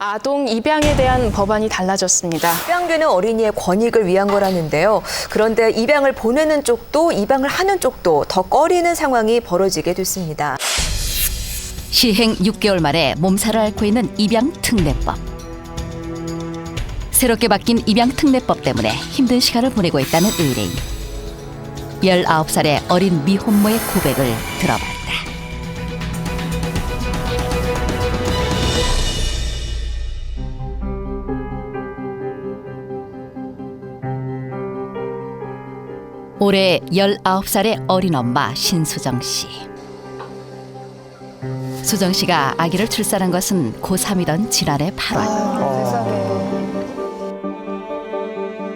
아동 입양에 대한 법안이 달라졌습니다. 입양되는 어린이의 권익을 위한 거라는데요. 그런데 입양을 보내는 쪽도 입양을 하는 쪽도 더 꺼리는 상황이 벌어지게 됐습니다. 시행 6개월 만에 몸살을 앓고 있는 입양특례법. 새롭게 바뀐 입양특례법 때문에 힘든 시간을 보내고 있다는 의뢰인. 19살의 어린 미혼모의 고백을 들어봤다. 올해 19살의 어린 엄마 신수정 씨. 수정 씨가 아기를 출산한 것은 고3이던 지난해 8월.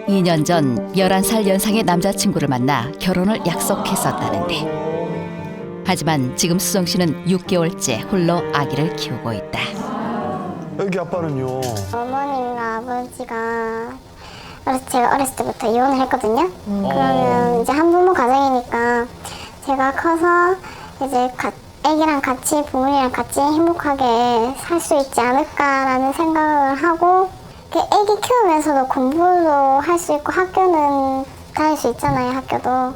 2년 전 11살 연상의 남자친구를 만나 결혼을 약속했었다는데, 하지만 지금 수정 씨는 6개월째 홀로 아기를 키우고 있다. 애기 아빠는요? 어머님과 아버지가 제가 어렸을 때부터 이혼을 했거든요. 그러면 이제 한부모 가정이니까 제가 커서 이제 애기랑 같이 부모님이랑 같이 행복하게 살 수 있지 않을까라는 생각을 하고, 애기 키우면서도 공부도 할 수 있고 학교는 다닐 수 있잖아요, 학교도.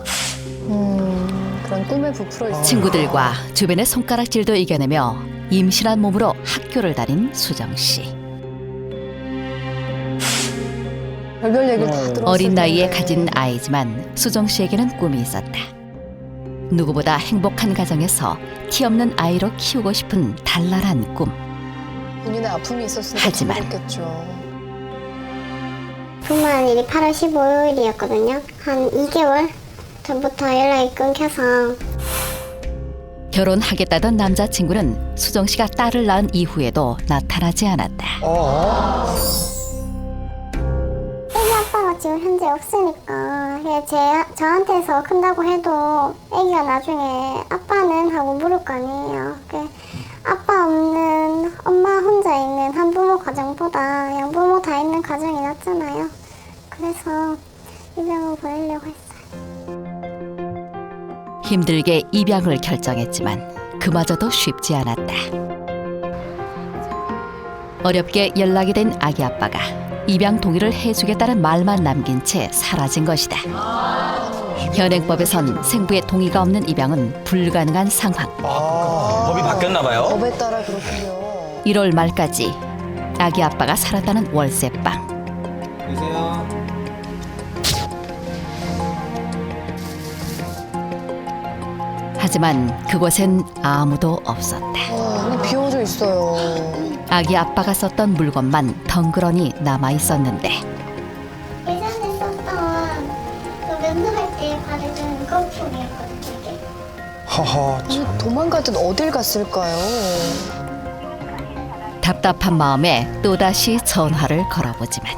그런 꿈에 부풀어 있어요. 친구들과 주변의 손가락질도 이겨내며 임신한 몸으로 학교를 다닌 수정 씨. 별별 얘기를 다 들었을 어린 나이에 텐데. 가진 아이지만 수정 씨에게는 꿈이 있었다. 누구보다 행복한 가정에서 티 없는 아이로 키우고 싶은 단란한 꿈. 본인의 아픔이 있었으니까 하지만 그랬겠죠. 분만한 일이 8월 15일이었거든요. 한 2개월 전부터 연락이 끊겨서. 결혼하겠다던 남자친구는 수정 씨가 딸을 낳은 이후에도 나타나지 않았다. 애기 아빠가 지금 현재 없으니까 저한테서 큰다고 해도 애기가 나중에 아빠는 하고 물을 거 아니에요. 아빠 없는 엄마 혼자 있는 한부모 가정보다 양부모 다 있는 가정이 낫잖아요. 그래서 입양을 보내려고 했어요. 힘들게 입양을 결정했지만 그마저도 쉽지 않았다. 어렵게 연락이 된 아기 아빠가 입양 동의를 해주겠다는 말만 남긴 채 사라진 것이다. 현행법에선 생부의 동의가 없는 입양은 불가능한 상황. 법이 바뀌었나 봐요. 법에 따라 그렇군요. 1월 말까지 아기 아빠가 살았다는 월세방. 계세요. 하지만 그곳엔 아무도 없었다. 그냥 비워져 있어요. 아기 아빠가 썼던 물건만 덩그러니 남아 있었는데, 예전에 썼던 그 면도할 때 바르는 거품이었거든요, 이게. 하하, 참. 도망갈 땐 어딜 갔을까요? 답답한 마음에 또다시 전화를 걸어보지만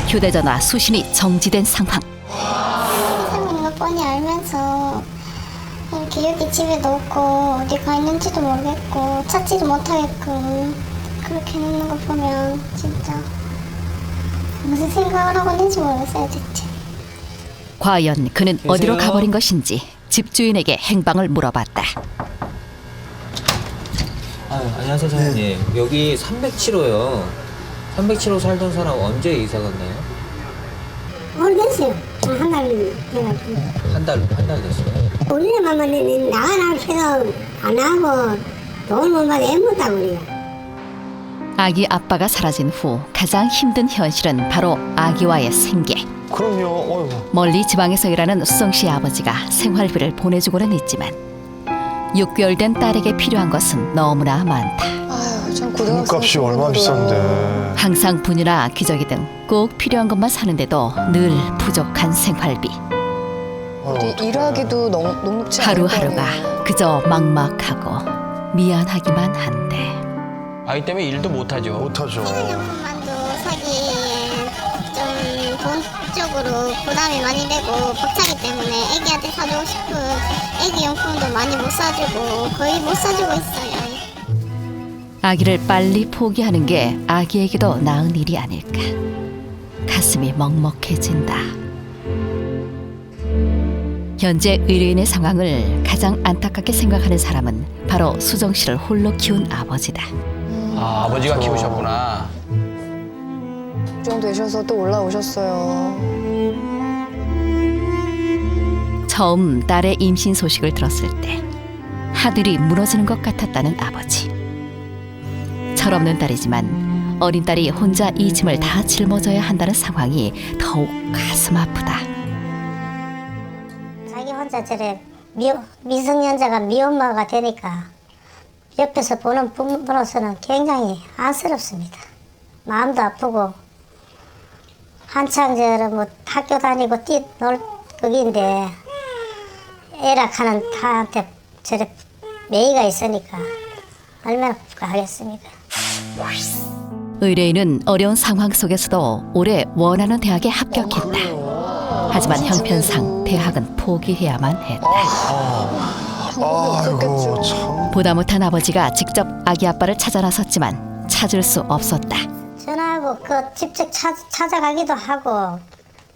휴대전화 수신이 정지된 상황. 이상한 거 뻔히 알면서 이렇게 여기 집에도 없고 어디 가 있는지도 모르겠고 찾지도 못하게끔 그렇게 해놓는 거 보면 진짜 무슨 생각을 하고 있는지 모르겠어요, 대체. 과연 그는 어디로 가버린 것인지 집주인에게 행방을 물어봤다. 안녕하세요, 사장님. 여기 307호요. 307호 살던 사람 언제 이사 갔나요? 모르겠어요. 한 달 돼가지고. 한 달 됐어요. 우리네 맘만은 나가라 해도 안 하고 돈을 못 받아 애못하고 그래요. 아기 아빠가 사라진 후 가장 힘든 현실은 바로 아기와의 생계. 그럼요. 어이구. 멀리 지방에서 일하는 수정 씨의 아버지가 생활비를 보내주고는 있지만 6개월 된 딸에게 필요한 것은 너무나 많다. 아유, 참 고등학생. 돈값이 얼마 비싼데. 항상 분유나 기저귀 등 꼭 필요한 것만 사는데도 늘 부족한 생활비. 어디 일하기도 녹록지 않을 하루하루가 거예요. 그저 막막하고 미안하기만 한데. 아이 때문에 일도 못하죠. 못하죠. 생활용품만도 사기에 좀 돈적으로 부담이 많이 되고 벅차기 때문에 애기한테 사주고 싶은 애기 용품도 많이 못 사주고 거의 못 사주고 있어요. 아기를 빨리 포기하는 게 아기에게도 나은 일이 아닐까. 가슴이 먹먹해진다. 현재 의뢰인의 상황을 가장 안타깝게 생각하는 사람은 바로 수정 씨를 홀로 키운 아버지다. 아, 아버지가 키우셨구나. 걱정되셔서 또 올라오셨어요. 처음 딸의 임신 소식을 들었을 때 하늘이 무너지는 것 같았다는 아버지. 철없는 딸이지만 어린 딸이 혼자 이 짐을 다 짊어져야 한다는 상황이 더욱 가슴 아프다. 자기 혼자 저래 미성년자가 미엄마가 되니까 옆에서 보는 부모로서는 굉장히 안쓰럽습니다. 마음도 아프고 한창 뭐 학교 다니고 뛰놀 거기인데 애락하는 타한테 저래 매이가 있으니까 얼마나 불가하겠습니까. 의뢰인은 어려운 상황 속에서도 올해 원하는 대학에 합격했다. 하지만 형편상 대학은 포기해야만 했다. 아이고, 참. 보다 못한 아버지가 직접 아기 아빠를 찾아 나섰지만 찾을 수 없었다. 전화하고 직접 찾아가기도 하고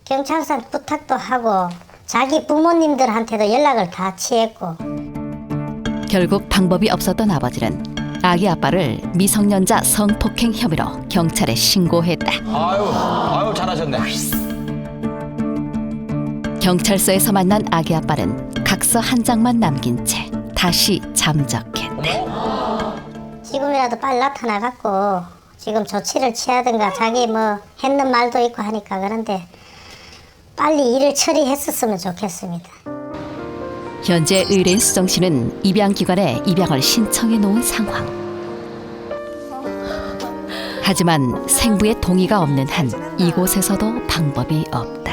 경찰서 부탁도 하고 자기 부모님들한테도 연락을 다 취했고 결국 방법이 없었던 아버지는 아기 아빠를 미성년자 성폭행 혐의로 경찰에 신고했다. 아유, 잘하셨네. 경찰서에서 만난 아기 아빠는 각서 한 장만 남긴 채 다시 잠적했다. 지금이라도 빨리 나타나갖고 지금 조치를 취하든가 자기 뭐 했는 말도 있고 하니까 그런데 빨리 일을 처리했었으면 좋겠습니다. 현재 의뢰인 수정 씨는 입양기관에 입양을 신청해 놓은 상황. 하지만 생부의 동의가 없는 한 이곳에서도 방법이 없다.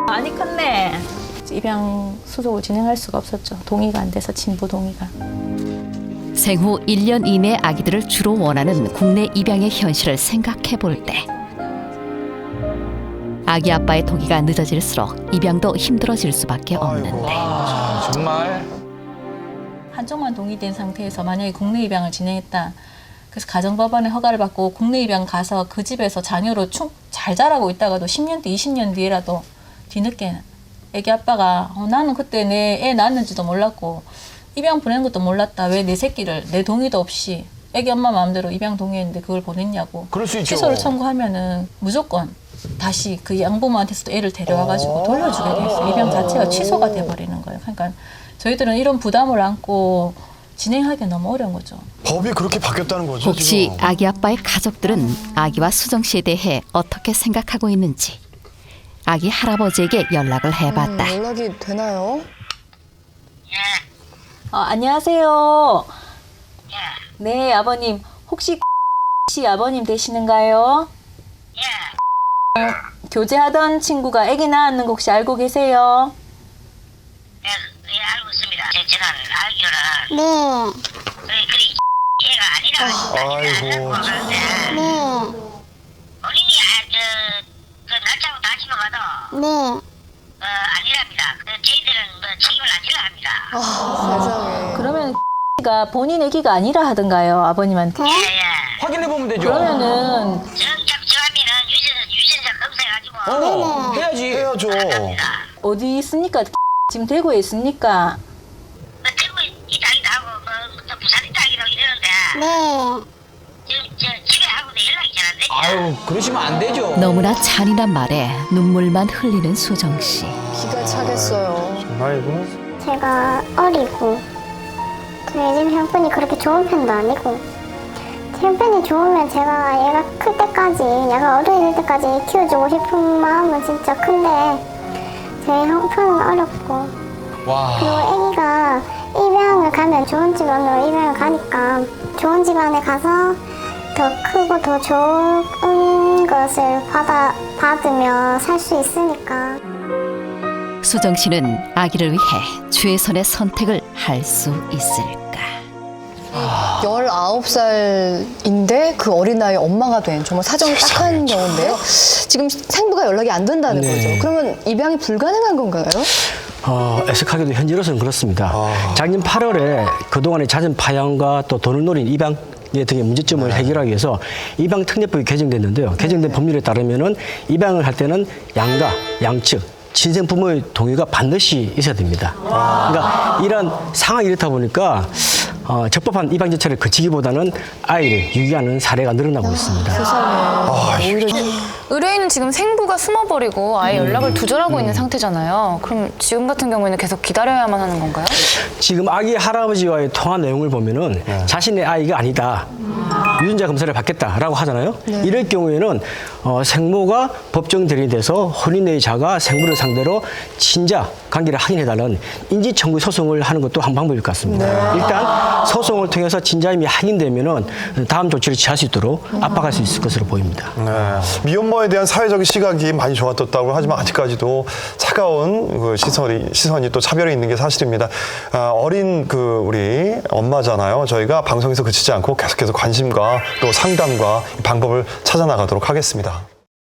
많이 컸네. 입양 수속을 진행할 수가 없었죠. 동의가 안 돼서 친부 동의가. 생후 1년 이내 아기들을 주로 원하는 국내 입양의 현실을 생각해 볼 때 아기 아빠의 동의가 늦어질수록 입양도 힘들어질 수밖에 없는데 아, 정말. 한쪽만 동의된 상태에서 만약에 국내 입양을 진행했다. 그래서 가정법원의 허가를 받고 국내 입양 가서 그 집에서 자녀로 잘 자라고 있다가도 10년 뒤, 20년 뒤에라도 뒤늦게 애기 아빠가 나는 그때 내 애 낳았는지도 몰랐고 입양 보내는 것도 몰랐다. 왜 내 새끼를 내 동의도 없이 애기 엄마 마음대로 입양 동의했는데 그걸 보냈냐고. 그럴 수 있죠. 취소를 청구하면은 무조건 다시 그 양부모한테서도 애를 데려와가지고 돌려주게 돼 있어요. 입양 자체가 취소가 돼버리는 거예요. 그러니까 저희들은 이런 부담을 안고 진행하기 너무 어려운 거죠. 법이 그렇게 바뀌었다는 거죠, 혹시 지금. 아기 아빠의 가족들은 아기와 수정 씨에 대해 어떻게 생각하고 있는지 아기 할아버지에게 연락을 해봤다. 연락이 되나요? 안녕하세요. 네, 아버님. 혹시 씨 아버님 되시는가요? 교제하던 친구가 아기 낳았는 거 혹시 알고 계세요? 네, 알고 있습니다. 제 전화를 알기로는. 네. 그래, 얘가 아니라. 아이고, 네. 본인이 그 날짜하고 다시만 가도 네. 아니랍니다. 저희들은 뭐 책임을 안 져야 합니다. 세상에. 그러면 가 본인 아기가 아니라 하던가요, 아버님한테? 확인해 보면 되죠. 그러면은 정하면은 유전자 검사해가지고. 해야지. 해야죠. 어디 있습니까? 지금 대구에 있습니까? 대구 이장이도 하고 또 부산 이장이라고 이러는데 네. 지금 집에 하고도 연락이 잘 안 되죠. 아유, 그러시면 안 되죠. 너무나 잔인한 말에 눈물만 흘리는 수정 씨. 기가 차겠어요. 정말 이거. 제가 어리고 그 요즘 형편이 그렇게 좋은 편도 아니고 제 형편이 좋으면 제가 얘가 클 때까지 얘가 어른이 될 때까지 키워주고 싶은 마음은 진짜 큰데 제 형편은 어렵고 와. 그리고 애기가 입양을 가면 좋은 집안으로 입양을 가니까 좋은 집안에 가서 더 크고 더 좋은 것을 받으며 살 수 있으니까. 수정 씨는 아기를 위해 최선의 선택을 할 수 있을까? 19살인데 그 어린아이 엄마가 된 정말 사정이 딱한 경우인데요. 지금 생부가 연락이 안 된다는 거죠. 그러면 입양이 불가능한 건가요? 애석하게도 현재로서는 그렇습니다. 작년 8월에 그동안의 잦은 파양과 또 돈을 노린 입양 등의 문제점을 해결하기 위해서 입양특례법이 개정됐는데요. 개정된 법률에 따르면은 입양을 할 때는 양가, 양측, 친생 부모의 동의가 반드시 있어야 됩니다. 그러니까 이런 상황이 이렇다 보니까 적법한 입양 절차를 거치기보다는 아이를 유기하는 사례가 늘어나고 있습니다. 오히려 의뢰인은 지금 생부가 숨어버리고 아예 연락을 두절하고 있는 상태잖아요. 그럼 지금 같은 경우에는 계속 기다려야만 하는 건가요? 지금 아기 할아버지와의 통화 내용을 보면은 자신의 아이가 아니다. 유전자 검사를 받겠다라고 하잖아요. 이럴 경우에는 생모가 법정 대리인이 돼서 혼인의자가 생모를 상대로 친자 관계를 확인해달라는 인지 청구 소송을 하는 것도 한 방법일 것 같습니다. 일단 소송을 통해서 친자임이 확인되면은 다음 조치를 취할 수 있도록 압박할 수 있을 것으로 보입니다. 미혼모에 대한 사회적인 시각이 많이 좋아졌다고 하지만 아직까지도 차가운 그 시선이 또 차별이 있는 게 사실입니다. 어린 우리 엄마잖아요. 저희가 방송에서 그치지 않고 계속해서 관심과 또 상담과 방법을 찾아나가도록 하겠습니다.